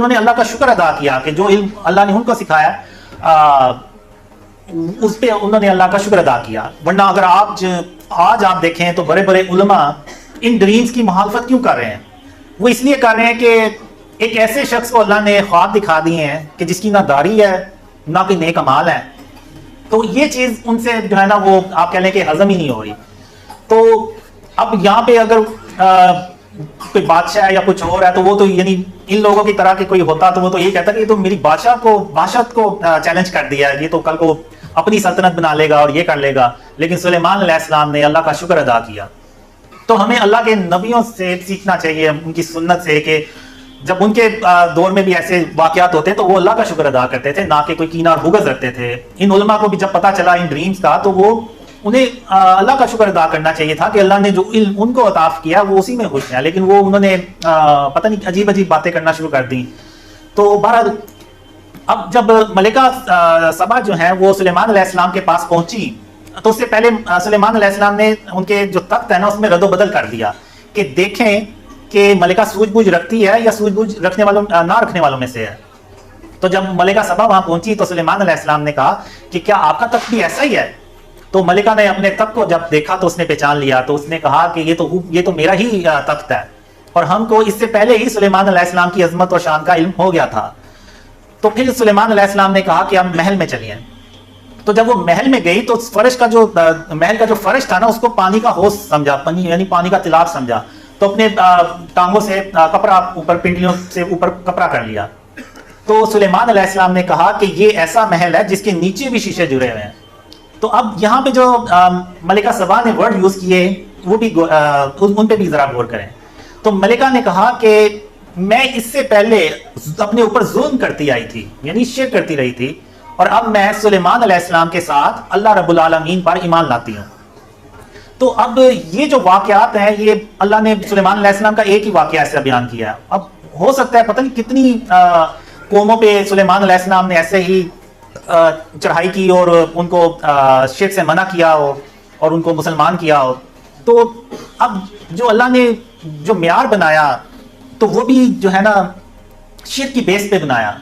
انہوں نے اللہ کا شکر ادا کیا کہ جو علم اللہ نے ان کو سکھایا اس پہ انہوں نے اللہ کا شکر ادا کیا. ورنہ اگر آج آپ دیکھیں تو بڑے بڑے علماء ان ڈریمز کی مخالفت کیوں کر رہے ہیں؟ وہ اس لیے کر رہے ہیں کہ ایک ایسے شخص کو اللہ نے خواب دکھا دیے ہیں کہ جس کی نہ داڑھی ہے نہ کوئی نیک اعمال ہے. تو یہ چیز ان سے جو ہے نا وہ آپ کہہ لیں کہ ہضم ہی نہیں ہو رہی. تو اب یہاں پہ اگر کوئی بادشاہ ہے یا کچھ اور ہے تو وہ تو یعنی ان لوگوں کی طرح کہ کوئی ہوتا تو وہ تو یہ کہتا کہ یہ تو میری بادشاہت کو چیلنج کر دیا ہے، یہ تو کل کو اپنی سلطنت بنا لے گا اور یہ کر لے گا. لیکن سلیمان علیہ السلام نے اللہ کا شکر ادا کیا. تو ہمیں اللہ کے نبیوں سے سیکھنا چاہیے، ان کی سنت سے، کہ جب ان کے دور میں بھی ایسے واقعات ہوتے تو وہ اللہ کا شکر ادا کرتے تھے، نہ کہ کوئی کینہ اور بغض رکھتے تھے. ان علماء کو بھی جب پتہ چلا ان ڈریمز کا تو وہ انہیں اللہ کا شکر ادا کرنا چاہیے تھا کہ اللہ نے جو علم ان کو عطا کیا وہ اسی میں خوش ہیں. لیکن وہ انہوں نے پتہ نہیں عجیب عجیب باتیں کرنا شروع کر دیں. تو بہرحال اب جب ملکہ سبا جو ہیں وہ سلیمان علیہ السلام کے پاس پہنچی تو اس سے پہلے سلیمان علیہ السلام نے ان کے جو تخت ہے نا اس میں رد و بدل کر دیا کہ دیکھیں کہ ملکہ سوجھ بوجھ رکھتی ہے یا سوجھ بوجھ رکھنے والوں نہ رکھنے والوں میں سے ہے. تو جب ملکہ سبا وہاں پہنچی تو سلیمان علیہ السلام نے کہا کہ کیا آپ کا تخت بھی ایسا ہی ہے؟ تو ملکہ نے اپنے تخت کو جب دیکھا تو اس نے پہچان لیا. تو اس نے کہا کہ یہ تو میرا ہی تخت ہے، اور ہم کو اس سے پہلے ہی سلیمان علیہ السلام کی عظمت اور شان کا علم ہو گیا تھا. تو پھر سلیمان علیہ السلام نے کہا کہ ہم محل میں چلیے. تو جب وہ محل میں گئی تو محل کا جو فرش تھا نا اس کو پانی کا ہوس سمجھا، یعنی پانی کا تالاب سمجھا. تو اپنے ٹانگوں سے کپڑا اوپر، پنڈلیوں سے اوپر کپڑا کر لیا. تو سلیمان علیہ السلام نے کہا کہ یہ ایسا محل ہے جس کے نیچے بھی شیشے جڑے ہوئے ہیں. تو اب یہاں پہ جو ملکہ سبا نے ورڈ یوز کیے وہ بھی ان پہ بھی ذرا غور کریں. تو ملکہ نے کہا کہ میں اس سے پہلے اپنے اوپر ظلم کرتی آئی تھی، یعنی شرک کرتی رہی تھی، اور اب میں سلیمان علیہ السلام کے ساتھ اللہ رب العالمین پر ایمان لاتی ہوں. تو اب یہ جو واقعات ہیں یہ اللہ نے سلیمان علیہ السلام کا ایک ہی واقعہ ایسا بیان کیا ہے. اب ہو سکتا ہے پتہ نہیں کتنی قوموں پہ سلیمان علیہ السلام نے ایسے ہی چڑھائی کی اور ان کو شرک سے منع کیا ہو اور ان کو مسلمان کیا ہو. تو اب جو اللہ نے جو معیار بنایا تو وہ بھی جو ہے نا شرک کی بیس پہ بنایا.